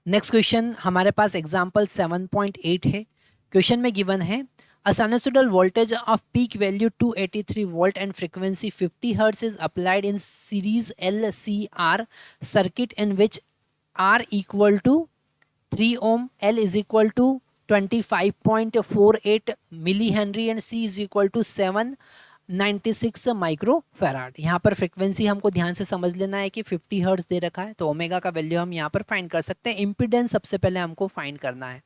Next question हमारे पास example 7.8 है। Question में गिवन है a sinusoidal voltage of peak value 283 volt and frequency 50 hertz is applied in series LCR circuit in which R equal to 3 ohm, L is equal to 25.48 millihenry and C is equal to 796 micro farad. यहाँ पर frequency हमको ध्यान से समझ लेना है कि 50 hertz दे रखा है, तो ओमेगा का वैल्यू हम यहाँ पर फाइंड कर सकते हैं। इम्पीडेंस सबसे पहले हमको फाइंड करना है,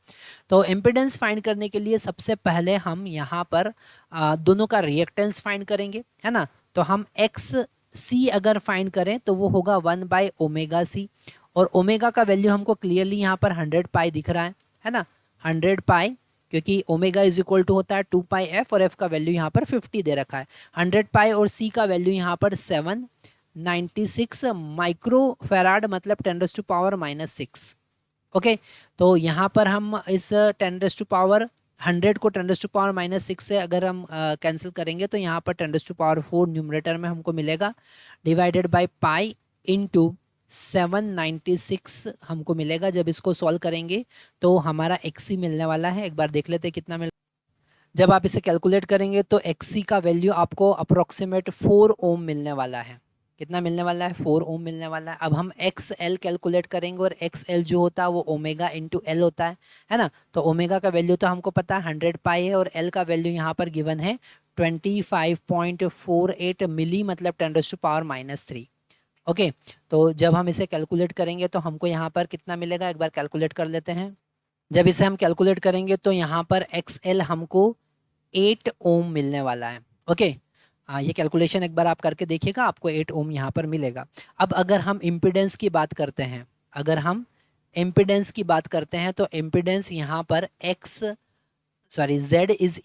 तो इम्पीडेंस फाइंड करने के लिए सबसे पहले हम यहाँ पर दोनों का रिएक्टेंस फाइंड करेंगे, है ना। तो हम एक्स सी अगर फाइंड करें तो वो होगा 1/ओमेगा सी, और ओमेगा का वैल्यू हमको क्लियरली यहाँ पर 100 पाई दिख रहा है ना, 100 पाई, क्योंकि ओमेगा इज इक्वल टू होता है 2 पाई एफ और एफ का वैल्यू यहाँ पर 50 दे रखा है। 100 पाई और सी का वैल्यू यहाँ पर 796 माइक्रो फैराड मतलब 10⁻⁻6। ओके, तो यहाँ पर हम इस 10⁻100 को 10⁻⁻6 से अगर हम कैंसिल करेंगे तो यहाँ पर 10⁻4 न्यूमरेटर में हमको मिलेगा, डिवाइडेड बाय पाई इंटू 796 हमको मिलेगा। जब इसको सॉल्व करेंगे तो हमारा एक्सी मिलने वाला है। एक बार देख लेते हैं कितना मिल, जब आप इसे कैलकुलेट करेंगे तो एक्सी का वैल्यू आपको अप्रोक्सीमेट 4 ओम मिलने वाला है। कितना मिलने वाला है? 4 ओम मिलने वाला है। अब हम एक्स एल कैलकुलेट करेंगे, और एक्स एल जो होता है वो ओमेगा इंटू एल होता है ना। तो ओमेगा का वैल्यू तो हमको पता है 100 पाई है, और एल का वैल्यू यहाँ पर गिवन है 25.48 मिली मतलब 10⁻⁻3। ओके, तो जब हम इसे कैलकुलेट करेंगे तो हमको यहाँ पर कितना मिलेगा, एक बार कैलकुलेट कर लेते हैं। जब इसे हम कैलकुलेट करेंगे तो यहाँ पर एक्स एल हमको 8 ओम मिलने वाला है। ओके, ये कैलकुलेशन एक बार आप करके देखिएगा, आपको 8 ओम यहाँ पर मिलेगा। अब अगर हम इम्पिडेंस की बात करते हैं, अगर हम इम्पिडेंस की बात करते हैं तो इम्पिडेंस यहाँ पर Z is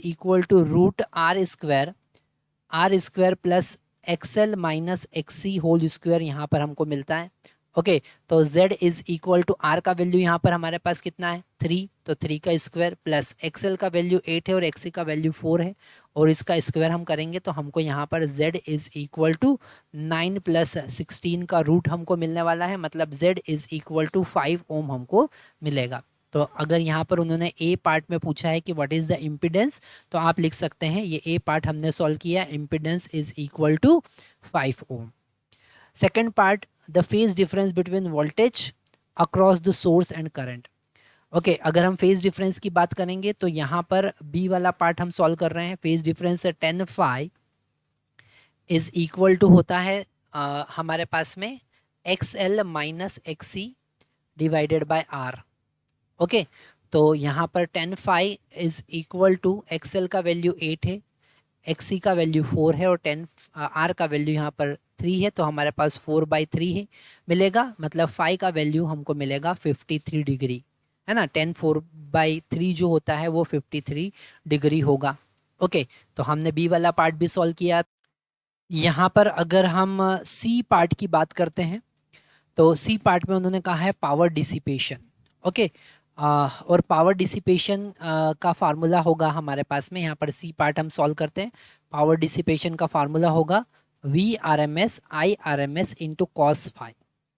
equal to root R square plus XL minus XC whole square यहाँ पर हमको मिलता है। ओके, तो Z is equal to R का वैल्यू यहाँ पर हमारे पास कितना है 3, तो 3 का स्क्वायर प्लस एक्सएल का वैल्यू 8 है और एक्सी का वैल्यू 4 है, और इसका स्क्वायर हम करेंगे तो हमको यहाँ पर Z is equal to 9 plus 16 का रूट हमको मिलने वाला है, मतलब Z is equal to 5 ohm हमको मिलेगा। तो अगर यहाँ पर उन्होंने ए पार्ट में पूछा है कि व्हाट इज़ द इम्पिडेंस, तो आप लिख सकते हैं, ये ए पार्ट हमने सॉल्व किया, impedance is equal to 5 ohm. Second part, the phase difference between voltage across the source and current. Okay, अगर हम फेज डिफरेंस की बात करेंगे तो यहाँ पर बी वाला पार्ट हम सॉल्व कर रहे हैं। Phase difference 10 phi is equal to होता है हमारे पास में X L minus X C divided by R. Okay, तो यहाँ पर 10 phi is equal to X L का वैल्यू 8 है, एक्सी का वैल्यू 4 है, और 10 आर का वैल्यू यहाँ पर 3 है, तो हमारे पास 4/3 है मिलेगा, मतलब फाई का वैल्यू हमको मिलेगा 53 डिग्री, है ना। 10 4/3 जो होता है वो 53 डिग्री होगा। ओके, तो हमने बी वाला पार्ट भी सॉल्व किया। यहाँ पर अगर हम सी पार्ट की बात करते हैं तो सी पार्ट में उन्होंने कहा है पावर डिसिपेशन। ओके, और पावर डिसिपेशन का फार्मूला होगा हमारे पास में, यहाँ पर सी पार्ट हम सॉल्व करते हैं। पावर डिसिपेशन का फार्मूला होगा VRMS IRMS into cos phi.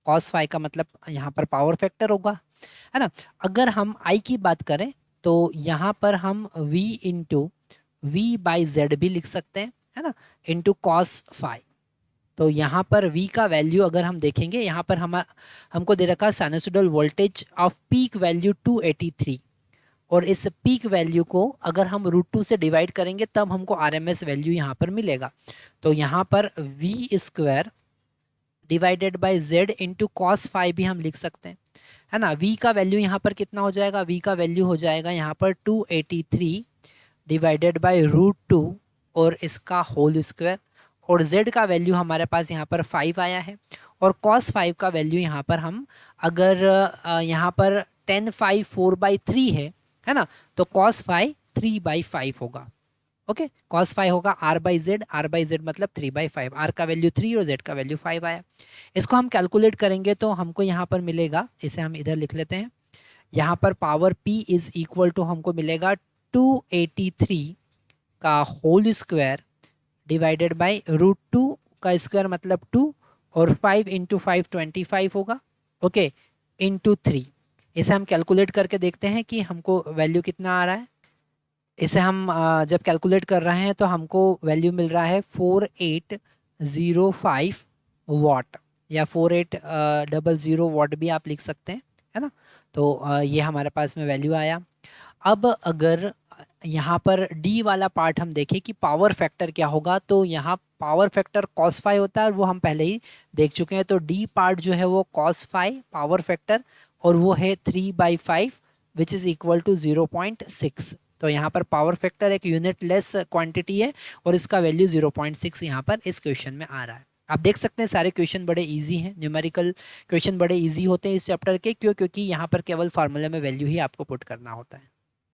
Cos phi का मतलब यहाँ पर पावर फैक्टर होगा, है ना। अगर हम आई की बात करें तो यहाँ पर हम V इंटू V/Z भी लिख सकते हैं, है ना, इंटू कॉस फाई। तो यहाँ पर V का वैल्यू अगर हम देखेंगे, यहाँ पर हमको दे रखा है sinusoidal voltage off peak value 283, और इस पीक वैल्यू को अगर हम √2 से डिवाइड करेंगे तब हमको RMS वैल्यू यहाँ पर मिलेगा। तो यहाँ पर V² divided by Z into cos phi भी हम लिख सकते हैं, है ना। V का वैल्यू यहाँ पर कितना हो जाएगा? V का वैल्यू हो जाएगा यहाँ पर 283 डिवाइडेड बाय √2 और इसका होल स्क्वायर, और Z का वैल्यू हमारे पास यहाँ पर 5 आया है, और cos 5 का वैल्यू यहाँ पर हम अगर यहाँ पर 10 5 4/3 है ना, तो cos 5 3/5 होगा। ओके, cos 5 होगा R/Z मतलब 3/5, R का वैल्यू 3 और Z का वैल्यू 5 आया। इसको हम कैलकुलेट करेंगे तो हमको यहाँ पर मिलेगा, इसे हम इधर लिख लेते हैं, यहाँ पर power P is equal to हमको मिलेगा 283 का होल स्क्वायर डिवाइडेड बाय √2 का स्क्वायर मतलब 2, और 5 इंटू 5 25 होगा। Okay, into 3। इसे हम कैलकुलेट करके देखते हैं कि हमको वैल्यू कितना आ रहा है। इसे हम जब कैलकुलेट कर रहे हैं तो हमको वैल्यू मिल रहा है 4805 वाट, या 4800 वाट भी आप लिख सकते हैं, है ना। तो ये हमारे पास में वैल्यू आया। अब अगर यहाँ पर डी वाला पार्ट हम देखें कि पावर फैक्टर क्या होगा, तो यहाँ पावर फैक्टर cos फाई होता है और वो हम पहले ही देख चुके हैं। तो डी पार्ट जो है वो cos फाई पावर फैक्टर, और वो है 3/5 विच इज़ इक्वल टू 0.6। तो यहाँ पर पावर फैक्टर एक यूनिट लेस क्वांटिटी है और इसका वैल्यू 0.6 यहाँ पर इस क्वेश्चन में आ रहा है। आप देख सकते हैं सारे क्वेश्चन बड़े इजी हैं, न्यूमेरिकल क्वेश्चन बड़े इजी होते हैं इस चैप्टर के। क्यों? क्योंकि यहाँ पर केवल फार्मूला में वैल्यू ही आपको पुट करना होता है।